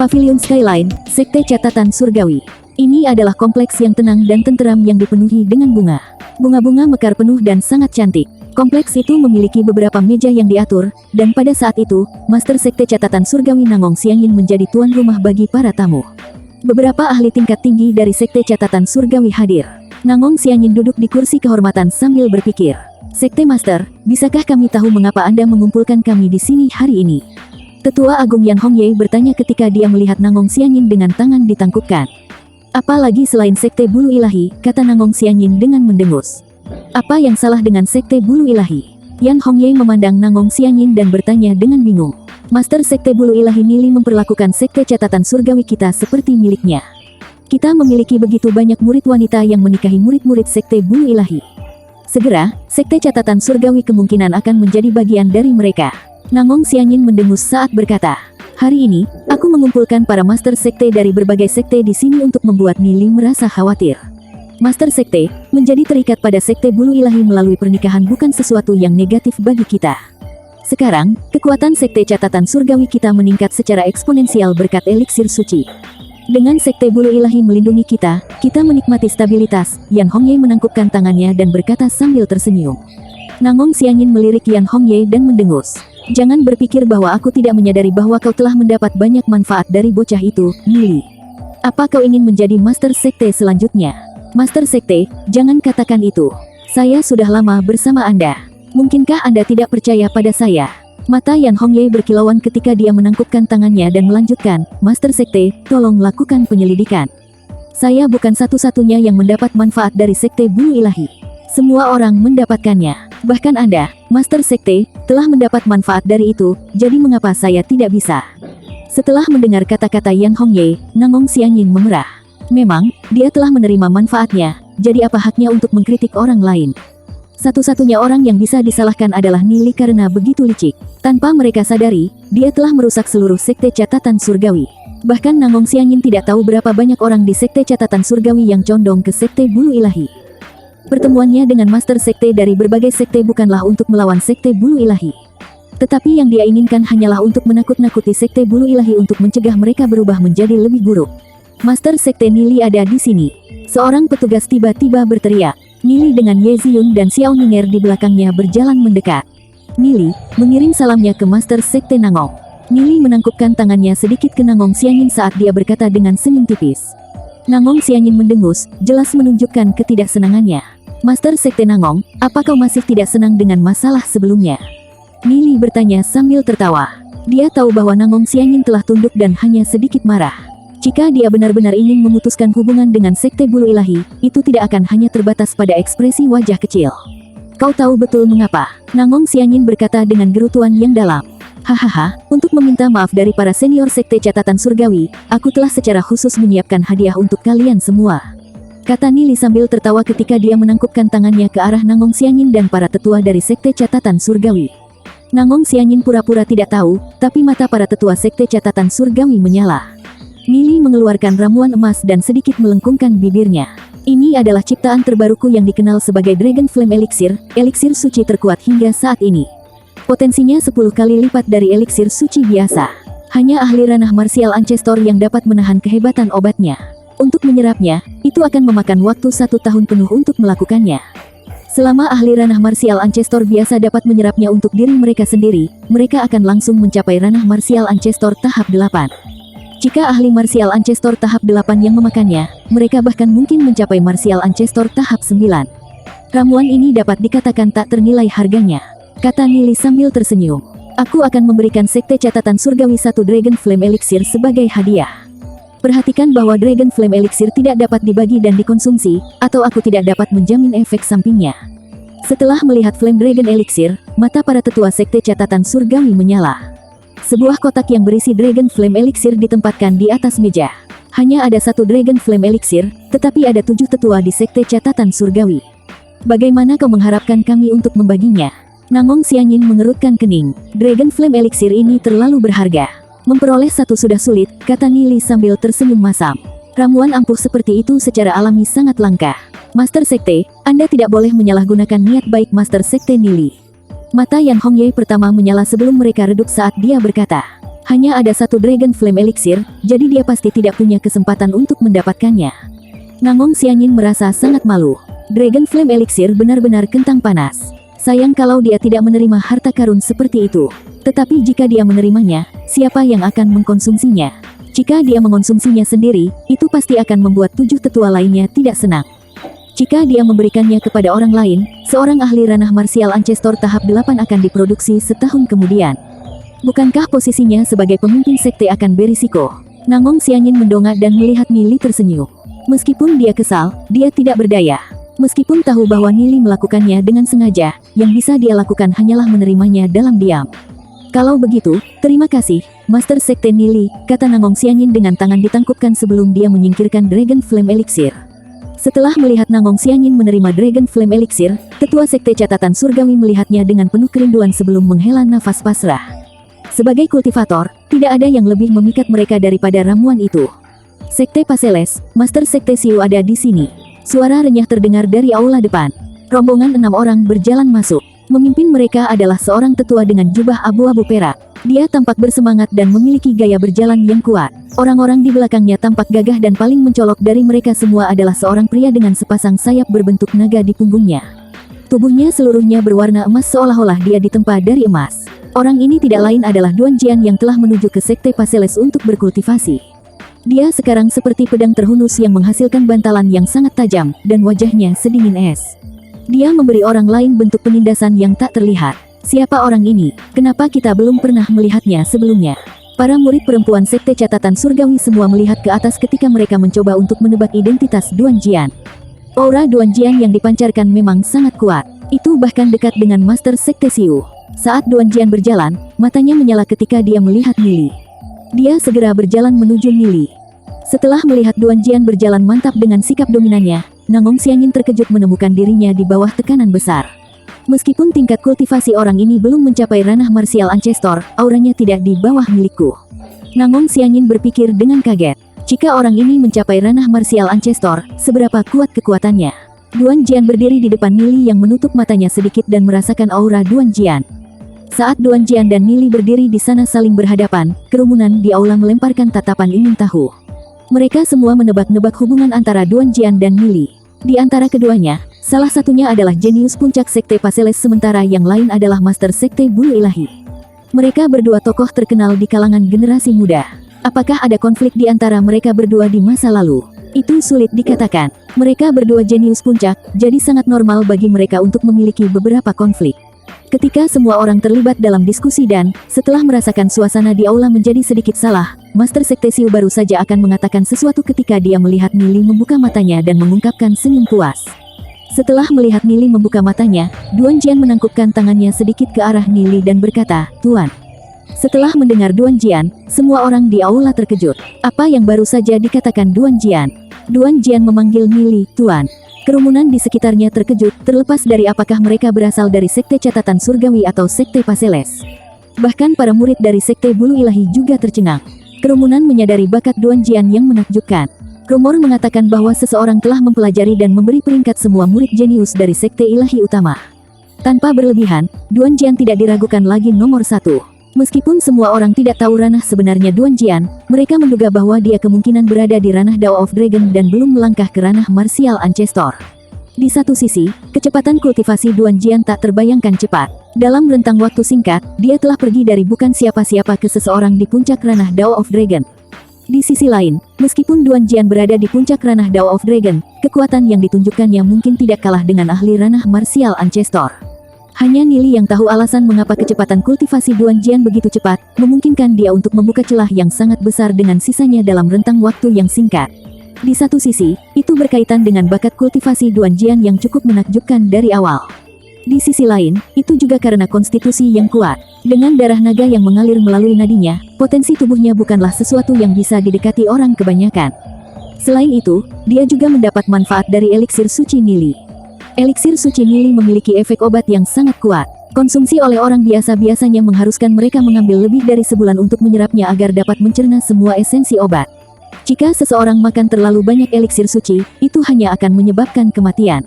Pavilion Skyline, Sekte Catatan Surgawi. Ini adalah kompleks yang tenang dan tenteram yang dipenuhi dengan bunga. Bunga-bunga mekar penuh dan sangat cantik. Kompleks itu memiliki beberapa meja yang diatur, dan pada saat itu, Master Sekte Catatan Surgawi Nangong Xiangyin menjadi tuan rumah bagi para tamu. Beberapa ahli tingkat tinggi dari Sekte Catatan Surgawi hadir. Nangong Xiangyin duduk di kursi kehormatan sambil berpikir. Sekte Master, bisakah kami tahu mengapa Anda mengumpulkan kami di sini hari ini? Tetua Agung Yan Hongye bertanya ketika dia melihat Nangong Xiangyin dengan tangan ditangkupkan. Apalagi selain Sekte Bulu Ilahi, kata Nangong Xiangyin dengan mendengus. Apa yang salah dengan Sekte Bulu Ilahi? Yan Hongye memandang Nangong Xiangyin dan bertanya dengan bingung. Master Sekte Bulu Ilahi Nili memperlakukan Sekte Catatan Surgawi kita seperti miliknya. Kita memiliki begitu banyak murid wanita yang menikahi murid-murid Sekte Bulu Ilahi. Segera, Sekte Catatan Surgawi kemungkinan akan menjadi bagian dari mereka. Nangong Xiangyin mendengus saat berkata, hari ini, aku mengumpulkan para Master Sekte dari berbagai sekte di sini untuk membuat Nili merasa khawatir. Master Sekte, menjadi terikat pada Sekte Bulu Ilahi melalui pernikahan bukan sesuatu yang negatif bagi kita. Sekarang, kekuatan Sekte Catatan Surgawi kita meningkat secara eksponensial berkat eliksir suci. Dengan Sekte Bulu Ilahi melindungi kita, kita menikmati stabilitas. Yan Hongye menangkupkan tangannya dan berkata sambil tersenyum. Nangong Xiangyin melirik Yan Hongye dan mendengus. Jangan berpikir bahwa aku tidak menyadari bahwa kau telah mendapat banyak manfaat dari bocah itu, Nili. Apa kau ingin menjadi Master Sekte selanjutnya? Master Sekte, jangan katakan itu. Saya sudah lama bersama Anda. Mungkinkah Anda tidak percaya pada saya? Mata Yan Hongye berkilauan ketika dia menangkupkan tangannya dan melanjutkan, Master Sekte, tolong lakukan penyelidikan. Saya bukan satu-satunya yang mendapat manfaat dari Sekte Bulu Ilahi. Semua orang mendapatkannya. Bahkan Anda, Master Sekte, telah mendapat manfaat dari itu, jadi mengapa saya tidak bisa? Setelah mendengar kata-kata Yan Hongye, Nangong Xiangyin memerah. Memang, dia telah menerima manfaatnya, jadi apa haknya untuk mengkritik orang lain? Satu-satunya orang yang bisa disalahkan adalah Nili karena begitu licik. Tanpa mereka sadari, dia telah merusak seluruh Sekte Catatan Surgawi. Bahkan Nangong Xiangyin tidak tahu berapa banyak orang di Sekte Catatan Surgawi yang condong ke Sekte Bulu Ilahi. Pertemuannya dengan Master Sekte dari berbagai sekte bukanlah untuk melawan Sekte Bulu Ilahi. Tetapi yang dia inginkan hanyalah untuk menakut-nakuti Sekte Bulu Ilahi untuk mencegah mereka berubah menjadi lebih buruk. Master Sekte Nili ada di sini. Seorang petugas tiba-tiba berteriak. Nili dengan Ye Ziyun dan Xiao Ninger di belakangnya berjalan mendekat. Nili, mengirim salamnya ke Master Sekte Nangong. Nili menangkupkan tangannya sedikit ke Nangong Xiangyin saat dia berkata dengan senyum tipis. Nangong Xiangyin mendengus, jelas menunjukkan ketidaksenangannya. Master Sekte Nangong, apa kau masih tidak senang dengan masalah sebelumnya? Nili bertanya sambil tertawa. Dia tahu bahwa Nangong Xiangyin telah tunduk dan hanya sedikit marah. Jika dia benar-benar ingin memutuskan hubungan dengan Sekte Bulu Ilahi, itu tidak akan hanya terbatas pada ekspresi wajah kecil. Kau tahu betul mengapa? Nangong Xiangyin berkata dengan gerutuan yang dalam. Hahaha, untuk meminta maaf dari para senior Sekte Catatan Surgawi, aku telah secara khusus menyiapkan hadiah untuk kalian semua. Kata Nili sambil tertawa ketika dia menangkupkan tangannya ke arah Nangong Xiangyin dan para tetua dari Sekte Catatan Surgawi. Nangong Xiangyin pura-pura tidak tahu, tapi mata para tetua Sekte Catatan Surgawi menyala. Nili mengeluarkan ramuan emas dan sedikit melengkungkan bibirnya. Ini adalah ciptaan terbaruku yang dikenal sebagai Dragon Flame Elixir, eliksir suci terkuat hingga saat ini. Potensinya 10 kali lipat dari eliksir suci biasa. Hanya ahli ranah martial ancestor yang dapat menahan kehebatan obatnya. Untuk menyerapnya, itu akan memakan waktu 1 tahun penuh untuk melakukannya. Selama ahli ranah martial ancestor biasa dapat menyerapnya untuk diri mereka sendiri, mereka akan langsung mencapai ranah martial ancestor tahap 8. Jika ahli martial ancestor tahap 8 yang memakannya, mereka bahkan mungkin mencapai martial ancestor tahap 9. Ramuan ini dapat dikatakan tak ternilai harganya, kata Nili sambil tersenyum. Aku akan memberikan Sekte Catatan Surgawi 1 Dragon Flame Elixir sebagai hadiah. Perhatikan bahwa Dragon Flame Elixir tidak dapat dibagi dan dikonsumsi, atau aku tidak dapat menjamin efek sampingnya. Setelah melihat Flame Dragon Elixir, mata para tetua Sekte Catatan Surgawi menyala. Sebuah kotak yang berisi Dragon Flame Elixir ditempatkan di atas meja. Hanya ada 1 Dragon Flame Elixir, tetapi ada 7 tetua di Sekte Catatan Surgawi. Bagaimana kau mengharapkan kami untuk membaginya? Nangong Xiangyin mengerutkan kening. Dragon Flame Elixir ini terlalu berharga. Memperoleh 1 sudah sulit, kata Nili sambil tersenyum masam. Ramuan ampuh seperti itu secara alami sangat langka. Master Sekte, Anda tidak boleh menyalahgunakan niat baik Master Sekte Nili. Mata Yan Hongye pertama menyala sebelum mereka redup saat dia berkata, Hanya ada satu Dragon Flame Elixir, jadi dia pasti tidak punya kesempatan untuk mendapatkannya. Nangong Xianyin merasa sangat malu. Dragon Flame Elixir benar-benar kentang panas. Sayang kalau dia tidak menerima harta karun seperti itu. Tetapi jika dia menerimanya, siapa yang akan mengkonsumsinya? Jika dia mengonsumsinya sendiri, itu pasti akan membuat 7 tetua lainnya tidak senang. Jika dia memberikannya kepada orang lain, seorang ahli ranah martial ancestor tahap 8 akan diproduksi setahun kemudian. Bukankah posisinya sebagai pemimpin sekte akan berisiko? Nangong Xianyin mendongak dan melihat Nili tersenyum. Meskipun dia kesal, dia tidak berdaya. Meskipun tahu bahwa Nili melakukannya dengan sengaja, yang bisa dia lakukan hanyalah menerimanya dalam diam. Kalau begitu, terima kasih, Master Sekte Nili, kata Nangong Xianyin dengan tangan ditangkupkan sebelum dia menyingkirkan Dragon Flame Elixir. Setelah melihat Nangong Xianyin menerima Dragon Flame Elixir, Ketua Sekte Catatan Surgawi melihatnya dengan penuh kerinduan sebelum menghela nafas pasrah. Sebagai kultivator, tidak ada yang lebih memikat mereka daripada ramuan itu. Sekte Paseles, Master Sekte Xiu ada di sini. Suara renyah terdengar dari aula depan. Rombongan 6 orang berjalan masuk. Memimpin mereka adalah seorang tetua dengan jubah abu-abu perak. Dia tampak bersemangat dan memiliki gaya berjalan yang kuat. Orang-orang di belakangnya tampak gagah dan paling mencolok dari mereka semua adalah seorang pria dengan sepasang sayap berbentuk naga di punggungnya. Tubuhnya seluruhnya berwarna emas seolah-olah dia ditempa dari emas. Orang ini tidak lain adalah Duan Jian yang telah menuju ke Sekte Paseles untuk berkultivasi. Dia sekarang seperti pedang terhunus yang menghasilkan bantalan yang sangat tajam, dan wajahnya sedingin es. Dia memberi orang lain bentuk penindasan yang tak terlihat. Siapa orang ini? Kenapa kita belum pernah melihatnya sebelumnya? Para murid perempuan Sekte Catatan Surgawi semua melihat ke atas ketika mereka mencoba untuk menebak identitas Duan Jian. Aura Duan Jian yang dipancarkan memang sangat kuat. Itu bahkan dekat dengan Master Sekte Xiu. Saat Duan Jian berjalan, matanya menyala ketika dia melihat Nili. Dia segera berjalan menuju Nili. Setelah melihat Duan Jian berjalan mantap dengan sikap dominannya, Nangong Xianyin terkejut menemukan dirinya di bawah tekanan besar. Meskipun tingkat kultivasi orang ini belum mencapai ranah martial ancestor, auranya tidak di bawah milikku. Nangong Xianyin berpikir dengan kaget. Jika orang ini mencapai ranah martial ancestor, seberapa kuat kekuatannya? Duan Jian berdiri di depan Nili yang menutup matanya sedikit dan merasakan aura Duan Jian. Saat Duan Jian dan Nili berdiri di sana saling berhadapan, kerumunan di aula melemparkan tatapan ingin tahu. Mereka semua menebak-nebak hubungan antara Duan Jian dan Nili. Di antara keduanya, salah satunya adalah jenius puncak Sekte Paseles sementara yang lain adalah Master Sekte Bulu Ilahi. Mereka berdua tokoh terkenal di kalangan generasi muda. Apakah ada konflik di antara mereka berdua di masa lalu? Itu sulit dikatakan. Mereka berdua jenius puncak, jadi sangat normal bagi mereka untuk memiliki beberapa konflik. Ketika semua orang terlibat dalam diskusi dan, setelah merasakan suasana di aula menjadi sedikit salah, Master Sekte Xiu baru saja akan mengatakan sesuatu ketika dia melihat Nili membuka matanya dan mengungkapkan senyum puas. Setelah melihat Nili membuka matanya, Duan Jian menangkupkan tangannya sedikit ke arah Nili dan berkata, "Tuan." Setelah mendengar Duan Jian, semua orang di aula terkejut. Apa yang baru saja dikatakan Duan Jian? Duan Jian memanggil Nili, "Tuan." Kerumunan di sekitarnya terkejut, terlepas dari apakah mereka berasal dari Sekte Catatan Surgawi atau Sekte Paseles. Bahkan para murid dari Sekte Bulu Ilahi juga tercengang. Kerumunan menyadari bakat Duan Jian yang menakjubkan. Rumor mengatakan bahwa seseorang telah mempelajari dan memberi peringkat semua murid jenius dari Sekte Ilahi utama. Tanpa berlebihan, Duan Jian tidak diragukan lagi nomor 1. Meskipun semua orang tidak tahu ranah sebenarnya Duan Jian, mereka menduga bahwa dia kemungkinan berada di ranah Dao of Dragon dan belum melangkah ke ranah martial ancestor. Di satu sisi, kecepatan kultivasi Duan Jian tak terbayangkan cepat. Dalam rentang waktu singkat, dia telah pergi dari bukan siapa-siapa ke seseorang di puncak ranah Dao of Dragon. Di sisi lain, meskipun Duan Jian berada di puncak ranah Dao of Dragon, kekuatan yang ditunjukkannya mungkin tidak kalah dengan ahli ranah martial ancestor. Hanya Nili yang tahu alasan mengapa kecepatan kultivasi Duan Jian begitu cepat, memungkinkan dia untuk membuka celah yang sangat besar dengan sisanya dalam rentang waktu yang singkat. Di satu sisi, itu berkaitan dengan bakat kultivasi Duan Jian yang cukup menakjubkan dari awal. Di sisi lain, itu juga karena konstitusi yang kuat. Dengan darah naga yang mengalir melalui nadinya, potensi tubuhnya bukanlah sesuatu yang bisa didekati orang kebanyakan. Selain itu, dia juga mendapat manfaat dari eliksir suci Nili. Eliksir suci Nili memiliki efek obat yang sangat kuat. Konsumsi oleh orang biasa biasanya mengharuskan mereka mengambil lebih dari sebulan untuk menyerapnya agar dapat mencerna semua esensi obat. Jika seseorang makan terlalu banyak eliksir suci, itu hanya akan menyebabkan kematian.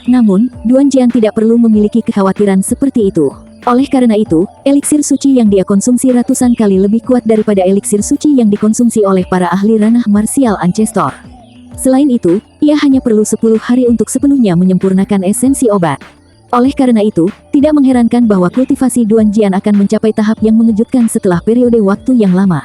Namun, Duan Jian tidak perlu memiliki kekhawatiran seperti itu. Oleh karena itu, eliksir suci yang dia konsumsi ratusan kali lebih kuat daripada eliksir suci yang dikonsumsi oleh para ahli ranah martial ancestor. Selain itu, ia hanya perlu 10 hari untuk sepenuhnya menyempurnakan esensi obat. Oleh karena itu, tidak mengherankan bahwa kultivasi Duan Jian akan mencapai tahap yang mengejutkan setelah periode waktu yang lama.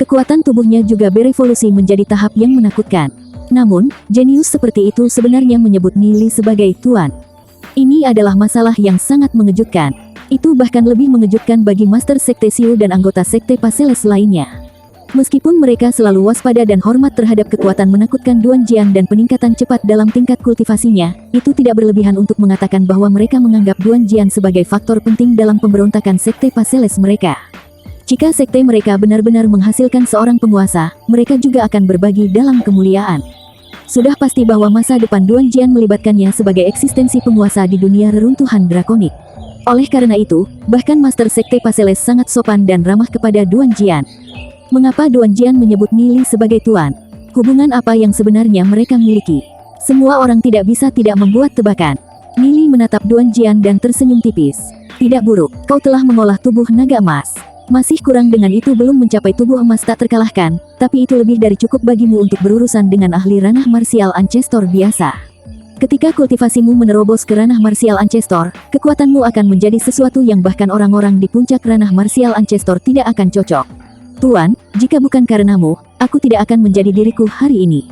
Kekuatan tubuhnya juga berevolusi menjadi tahap yang menakutkan. Namun, jenius seperti itu sebenarnya menyebut Nili sebagai Tuan. Ini adalah masalah yang sangat mengejutkan. Itu bahkan lebih mengejutkan bagi Master Sekte Xiu dan anggota Sekte Paseles lainnya. Meskipun mereka selalu waspada dan hormat terhadap kekuatan menakutkan Duan Jian dan peningkatan cepat dalam tingkat kultivasinya, itu tidak berlebihan untuk mengatakan bahwa mereka menganggap Duan Jian sebagai faktor penting dalam pemberontakan Sekte Paseles mereka. Jika sekte mereka benar-benar menghasilkan seorang penguasa, mereka juga akan berbagi dalam kemuliaan. Sudah pasti bahwa masa depan Duan Jian melibatkannya sebagai eksistensi penguasa di dunia reruntuhan drakonik. Oleh karena itu, bahkan Master Sekte Paseles sangat sopan dan ramah kepada Duan Jian. Mengapa Duan Jian menyebut Nili sebagai Tuan? Hubungan apa yang sebenarnya mereka miliki? Semua orang tidak bisa tidak membuat tebakan. Nili menatap Duan Jian dan tersenyum tipis. Tidak buruk, kau telah mengolah tubuh naga emas. Masih kurang dengan itu belum mencapai tubuh emas tak terkalahkan, tapi itu lebih dari cukup bagimu untuk berurusan dengan ahli ranah martial ancestor biasa. Ketika kultivasimu menerobos ke ranah martial ancestor, kekuatanmu akan menjadi sesuatu yang bahkan orang-orang di puncak ranah martial ancestor tidak akan cocok. Tuan, jika bukan karenamu, aku tidak akan menjadi diriku hari ini.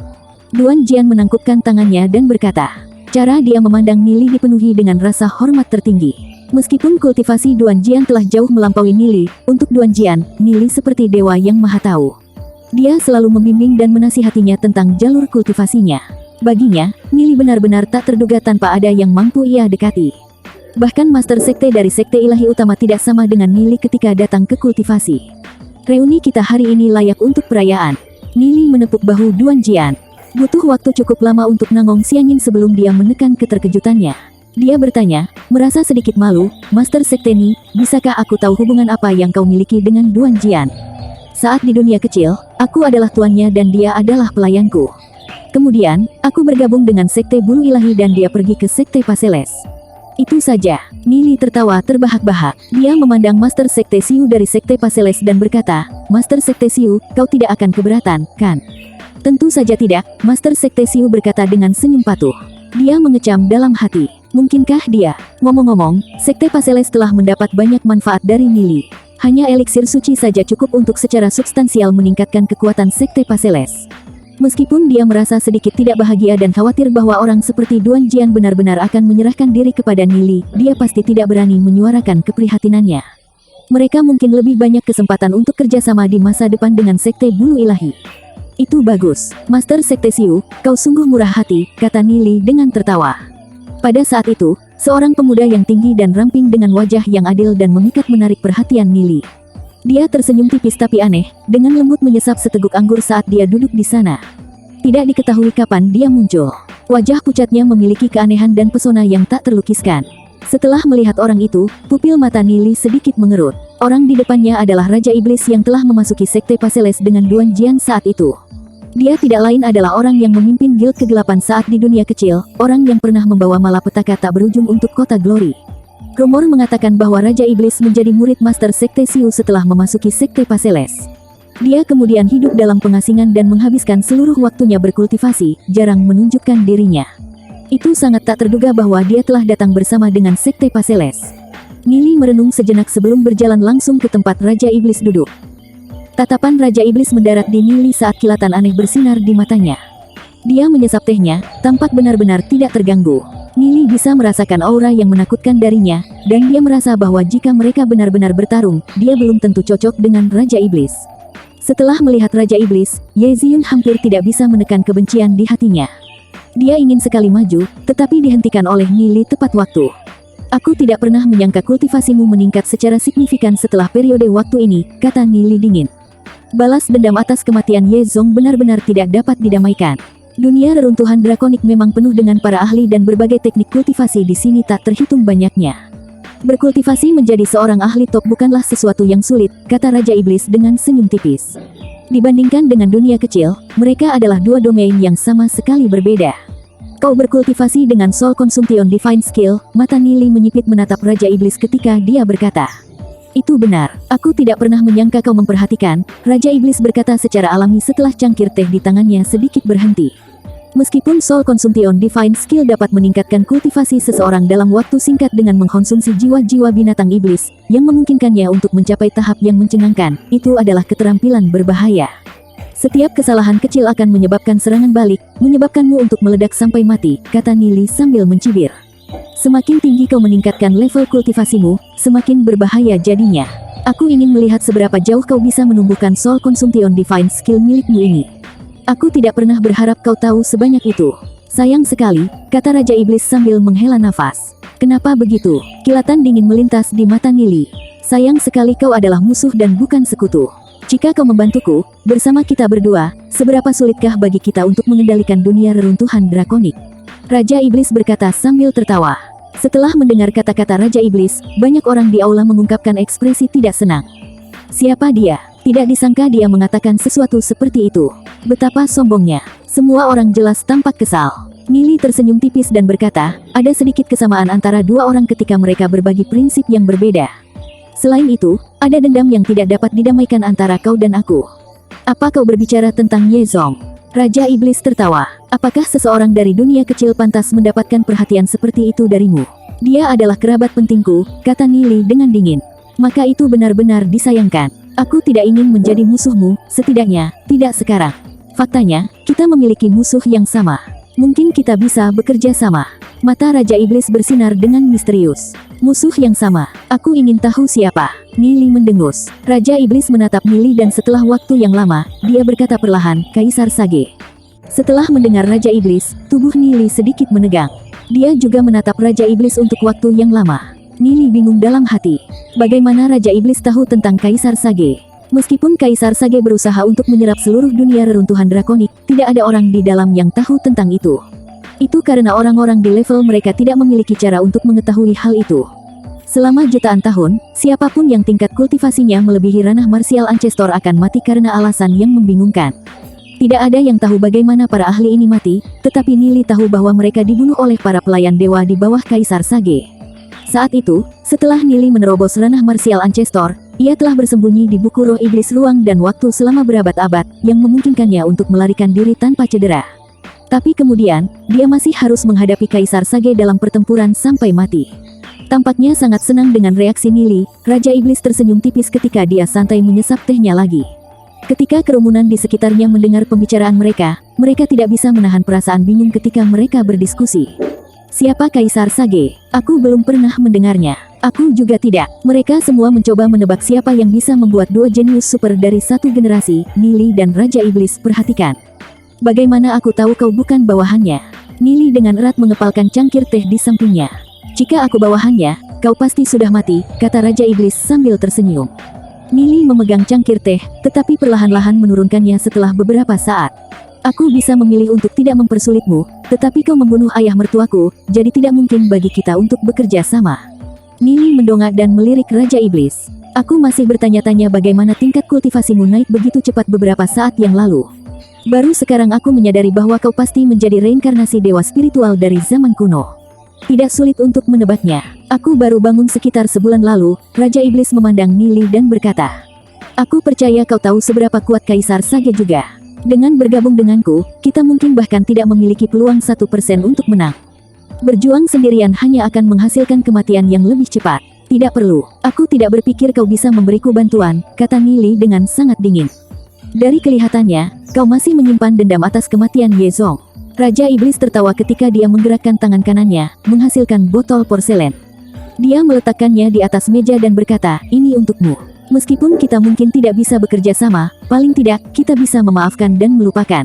Duan Jian menangkupkan tangannya dan berkata. Cara dia memandang Nili dipenuhi dengan rasa hormat tertinggi. Meskipun kultivasi Duan Jian telah jauh melampaui Nili, untuk Duan Jian, Nili seperti dewa yang maha tahu. Dia selalu membimbing dan menasihatinya tentang jalur kultivasinya. Baginya, Nili benar-benar tak terduga tanpa ada yang mampu ia dekati. Bahkan Master Sekte dari Sekte Ilahi Utama tidak sama dengan Nili ketika datang ke kultivasi. Reuni kita hari ini layak untuk perayaan. Nili menepuk bahu Duan Jian. Butuh waktu cukup lama untuk Nangong Xiangyin sebelum dia menekan keterkejutannya. Dia bertanya, merasa sedikit malu, Master Sekte Ni, bisakah aku tahu hubungan apa yang kau miliki dengan Duan Jian? Saat di dunia kecil, aku adalah tuannya dan dia adalah pelayanku. Kemudian, aku bergabung dengan Sekte Bulu Ilahi dan dia pergi ke Sekte Paseles. Itu saja. Nili tertawa terbahak-bahak. Dia memandang Master Sekte Xiu dari Sekte Paseles dan berkata, Master Sekte Xiu, kau tidak akan keberatan, kan? Tentu saja tidak, Master Sekte Xiu berkata dengan senyum patuh. Dia mengecam dalam hati. Mungkinkah dia? Ngomong-ngomong, Sekte Paseles telah mendapat banyak manfaat dari Nili. Hanya eliksir suci saja cukup untuk secara substansial meningkatkan kekuatan Sekte Paseles. Meskipun dia merasa sedikit tidak bahagia dan khawatir bahwa orang seperti Duan Jian benar-benar akan menyerahkan diri kepada Nili, dia pasti tidak berani menyuarakan keprihatinannya. Mereka mungkin lebih banyak kesempatan untuk kerjasama di masa depan dengan Sekte Bulu Ilahi. Itu bagus, Master Sekte Xiu, kau sungguh murah hati, kata Nili dengan tertawa. Pada saat itu, seorang pemuda yang tinggi dan ramping dengan wajah yang adil dan memikat menarik perhatian Nili. Dia tersenyum tipis tapi aneh, dengan lembut menyesap seteguk anggur saat dia duduk di sana. Tidak diketahui kapan dia muncul. Wajah pucatnya memiliki keanehan dan pesona yang tak terlukiskan. Setelah melihat orang itu, pupil mata Nili sedikit mengerut. Orang di depannya adalah Raja Iblis yang telah memasuki Sekte Paseles dengan Duan Jian saat itu. Dia tidak lain adalah orang yang memimpin Guild Kegelapan saat di dunia kecil, orang yang pernah membawa malapetaka tak berujung untuk kota Glory. Rumor mengatakan bahwa Raja Iblis menjadi murid Master Sekte Xiu setelah memasuki Sekte Paseles. Dia kemudian hidup dalam pengasingan dan menghabiskan seluruh waktunya berkultivasi, jarang menunjukkan dirinya. Itu sangat tak terduga bahwa dia telah datang bersama dengan Sekte Paseles. Nili merenung sejenak sebelum berjalan langsung ke tempat Raja Iblis duduk. Tatapan Raja Iblis mendarat di Nili saat kilatan aneh bersinar di matanya. Dia menyesap tehnya, tampak benar-benar tidak terganggu. Nili bisa merasakan aura yang menakutkan darinya, dan dia merasa bahwa jika mereka benar-benar bertarung, dia belum tentu cocok dengan Raja Iblis. Setelah melihat Raja Iblis, Ye Ziyun hampir tidak bisa menekan kebencian di hatinya. Dia ingin sekali maju, tetapi dihentikan oleh Nili tepat waktu. Aku tidak pernah menyangka kultivasimu meningkat secara signifikan setelah periode waktu ini, kata Nili dingin. Balas dendam atas kematian Ye Zong benar-benar tidak dapat didamaikan. Dunia reruntuhan drakonik memang penuh dengan para ahli dan berbagai teknik kultivasi di sini tak terhitung banyaknya. Berkultivasi menjadi seorang ahli top bukanlah sesuatu yang sulit, kata Raja Iblis dengan senyum tipis. Dibandingkan dengan dunia kecil, mereka adalah dua domain yang sama sekali berbeda. Kau berkultivasi dengan Soul Consumption Divine Skill. Mata Nili menyipit menatap Raja Iblis ketika dia berkata, "Itu benar, aku tidak pernah menyangka kau memperhatikan," Raja Iblis berkata secara alami setelah cangkir teh di tangannya sedikit berhenti. Meskipun Soul Consumption Divine Skill dapat meningkatkan kultivasi seseorang dalam waktu singkat dengan mengkonsumsi jiwa-jiwa binatang iblis, yang memungkinkannya untuk mencapai tahap yang mencengangkan, itu adalah keterampilan berbahaya. Setiap kesalahan kecil akan menyebabkan serangan balik, menyebabkanmu untuk meledak sampai mati, kata Nili sambil mencibir. Semakin tinggi kau meningkatkan level kultivasimu, semakin berbahaya jadinya. Aku ingin melihat seberapa jauh kau bisa menumbuhkan Soul Consumption Divine Skill milikmu ini. Aku tidak pernah berharap kau tahu sebanyak itu. Sayang sekali, kata Raja Iblis sambil menghela nafas. Kenapa begitu? Kilatan dingin melintas di mata Nili. Sayang sekali kau adalah musuh dan bukan sekutu. Jika kau membantuku, bersama kita berdua, seberapa sulitkah bagi kita untuk mengendalikan dunia reruntuhan drakonik? Raja Iblis berkata sambil tertawa. Setelah mendengar kata-kata Raja Iblis, banyak orang di aula mengungkapkan ekspresi tidak senang. Siapa dia? Tidak disangka dia mengatakan sesuatu seperti itu. Betapa sombongnya. Semua orang jelas tampak kesal. Nili tersenyum tipis dan berkata, ada sedikit kesamaan antara dua orang ketika mereka berbagi prinsip yang berbeda. Selain itu, ada dendam yang tidak dapat didamaikan antara kau dan aku. Apa kau berbicara tentang Ye Zong? Raja Iblis tertawa. Apakah seseorang dari dunia kecil pantas mendapatkan perhatian seperti itu darimu? Dia adalah kerabat pentingku, kata Nili dengan dingin. Maka itu benar-benar disayangkan. Aku tidak ingin menjadi musuhmu, setidaknya, tidak sekarang. Faktanya, kita memiliki musuh yang sama. Mungkin kita bisa bekerja sama. Mata Raja Iblis bersinar dengan misterius. Musuh yang sama. Aku ingin tahu siapa. Nili mendengus. Raja Iblis menatap Nili dan setelah waktu yang lama, dia berkata perlahan, Kaisar Sage. Setelah mendengar Raja Iblis, tubuh Nili sedikit menegang. Dia juga menatap Raja Iblis untuk waktu yang lama. Nili bingung dalam hati. Bagaimana Raja Iblis tahu tentang Kaisar Sage? Meskipun Kaisar Sage berusaha untuk menyerap seluruh dunia reruntuhan drakonik, tidak ada orang di dalam yang tahu tentang itu. Itu karena orang-orang di level mereka tidak memiliki cara untuk mengetahui hal itu. Selama jutaan tahun, siapapun yang tingkat kultivasinya melebihi ranah martial ancestor akan mati karena alasan yang membingungkan. Tidak ada yang tahu bagaimana para ahli ini mati, tetapi Nili tahu bahwa mereka dibunuh oleh para pelayan dewa di bawah Kaisar Sage. Saat itu, setelah Nili menerobos ranah martial ancestor, ia telah bersembunyi di buku roh iblis ruang dan waktu selama berabad-abad, yang memungkinkannya untuk melarikan diri tanpa cedera. Tapi kemudian, dia masih harus menghadapi Kaisar Sage dalam pertempuran sampai mati. Tampaknya sangat senang dengan reaksi Nili, Raja Iblis tersenyum tipis ketika dia santai menyesap tehnya lagi. Ketika kerumunan di sekitarnya mendengar pembicaraan mereka, mereka tidak bisa menahan perasaan bingung ketika mereka berdiskusi. Siapa Kaisar Sage? Aku belum pernah mendengarnya. Aku juga tidak. Mereka semua mencoba menebak siapa yang bisa membuat dua jenius super dari satu generasi, Nili dan Raja Iblis. Perhatikan. Bagaimana aku tahu kau bukan bawahannya? Nili dengan erat mengepalkan cangkir teh di sampingnya. Jika aku bawahannya, kau pasti sudah mati, kata Raja Iblis sambil tersenyum. Nili memegang cangkir teh, tetapi perlahan-lahan menurunkannya setelah beberapa saat. Aku bisa memilih untuk tidak mempersulitmu, tetapi kau membunuh ayah mertuaku, jadi tidak mungkin bagi kita untuk bekerja sama. Nili mendongak dan melirik Raja Iblis. Aku masih bertanya-tanya bagaimana tingkat kultivasimu naik begitu cepat beberapa saat yang lalu. Baru sekarang aku menyadari bahwa kau pasti menjadi reinkarnasi dewa spiritual dari zaman kuno. Tidak sulit untuk menebaknya. Aku baru bangun sekitar sebulan lalu, Raja Iblis memandang Nili dan berkata. Aku percaya kau tahu seberapa kuat Kaisar Sage juga. Dengan bergabung denganku, kita mungkin bahkan tidak memiliki peluang 1% untuk menang. Berjuang sendirian hanya akan menghasilkan kematian yang lebih cepat. Tidak perlu, aku tidak berpikir kau bisa memberiku bantuan, kata Nili dengan sangat dingin. Dari kelihatannya, kau masih menyimpan dendam atas kematian Ye Zong. Raja Iblis tertawa ketika dia menggerakkan tangan kanannya, menghasilkan botol porselen. Dia meletakkannya di atas meja dan berkata, ini untukmu. Meskipun kita mungkin tidak bisa bekerja sama, paling tidak, kita bisa memaafkan dan melupakan.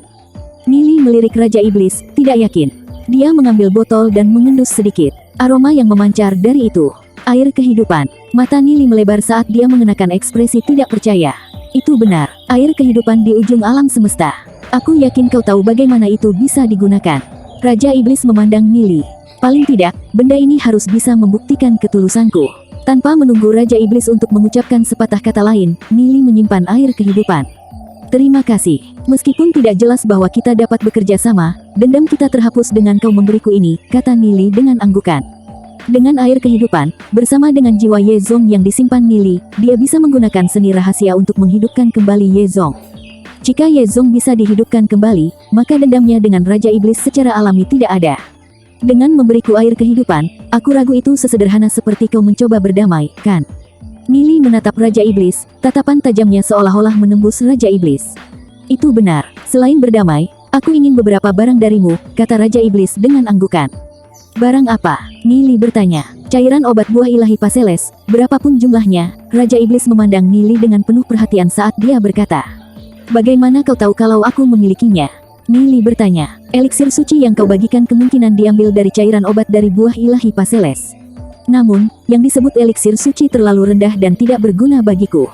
Nili melirik Raja Iblis, tidak yakin. Dia mengambil botol dan mengendus sedikit. Aroma yang memancar dari itu. Air kehidupan. Mata Nili melebar saat dia mengenakan ekspresi tidak percaya. Itu benar, air kehidupan di ujung alam semesta. Aku yakin kau tahu bagaimana itu bisa digunakan. Raja Iblis memandang Nili. Paling tidak, benda ini harus bisa membuktikan ketulusanku. Tanpa menunggu Raja Iblis untuk mengucapkan sepatah kata lain, Nili menyimpan air kehidupan. Terima kasih. Meskipun tidak jelas bahwa kita dapat bekerja sama, dendam kita terhapus dengan kau memberiku ini, kata Nili dengan anggukan. Dengan air kehidupan, bersama dengan jiwa Ye Zong yang disimpan Nili, dia bisa menggunakan seni rahasia untuk menghidupkan kembali Ye Zong. Jika Ye Zong bisa dihidupkan kembali, maka dendamnya dengan Raja Iblis secara alami tidak ada. Dengan memberiku air kehidupan, aku ragu itu sesederhana seperti kau mencoba berdamai, kan? Nili menatap Raja Iblis, tatapan tajamnya seolah-olah menembus Raja Iblis. Itu benar, selain berdamai, aku ingin beberapa barang darimu, kata Raja Iblis dengan anggukan. Barang apa? Nili bertanya. Cairan obat buah ilahi Paseles, berapapun jumlahnya. Raja Iblis memandang Nili dengan penuh perhatian saat dia berkata. Bagaimana kau tahu kalau aku memilikinya? Nili bertanya. Eliksir suci yang kau bagikan kemungkinan diambil dari cairan obat dari buah ilahi Paseles. Namun, yang disebut eliksir suci terlalu rendah dan tidak berguna bagiku.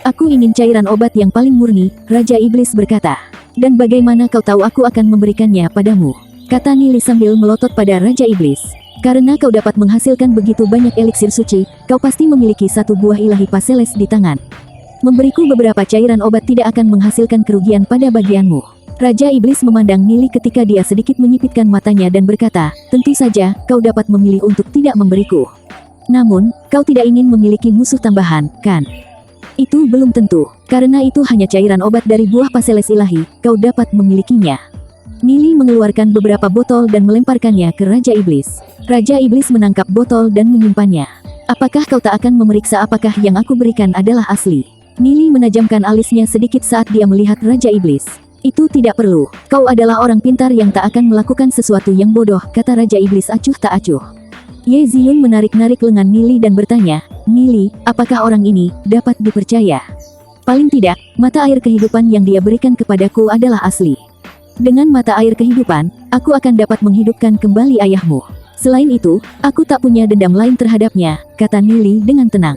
Aku ingin cairan obat yang paling murni, Raja Iblis berkata. Dan bagaimana kau tahu aku akan memberikannya padamu? Kata Nili sambil melotot pada Raja Iblis. Karena kau dapat menghasilkan begitu banyak eliksir suci, kau pasti memiliki satu buah ilahi Paseles di tangan. Memberiku beberapa cairan obat tidak akan menghasilkan kerugian pada bagianmu. Raja Iblis memandang Nili ketika dia sedikit menyipitkan matanya dan berkata, tentu saja, kau dapat memilih untuk tidak memberiku. Namun, kau tidak ingin memiliki musuh tambahan, kan? Itu belum tentu, karena itu hanya cairan obat dari buah Paseles ilahi, kau dapat memilikinya. Nili mengeluarkan beberapa botol dan melemparkannya ke Raja Iblis. Raja Iblis menangkap botol dan menyimpannya. Apakah kau tak akan memeriksa apakah yang aku berikan adalah asli? Nili menajamkan alisnya sedikit saat dia melihat Raja Iblis. Itu tidak perlu, kau adalah orang pintar yang tak akan melakukan sesuatu yang bodoh, kata Raja Iblis acuh tak acuh. Ye Ziyun menarik-narik lengan Nili dan bertanya, Nili, apakah orang ini dapat dipercaya? Paling tidak, mata air kehidupan yang dia berikan kepadaku adalah asli. Dengan mata air kehidupan, aku akan dapat menghidupkan kembali ayahmu. Selain itu, aku tak punya dendam lain terhadapnya, kata Nili dengan tenang.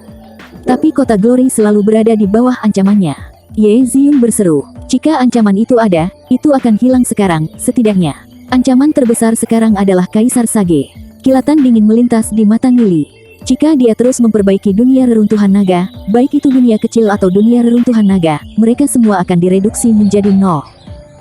Tapi kota Glory selalu berada di bawah ancamannya. Ye Ziyun berseru, jika ancaman itu ada, itu akan hilang sekarang, setidaknya. Ancaman terbesar sekarang adalah Kaisar Sage. Kilatan dingin melintas di mata Nili. Jika dia terus memperbaiki dunia reruntuhan naga, baik itu dunia kecil atau dunia reruntuhan naga, mereka semua akan direduksi menjadi nol.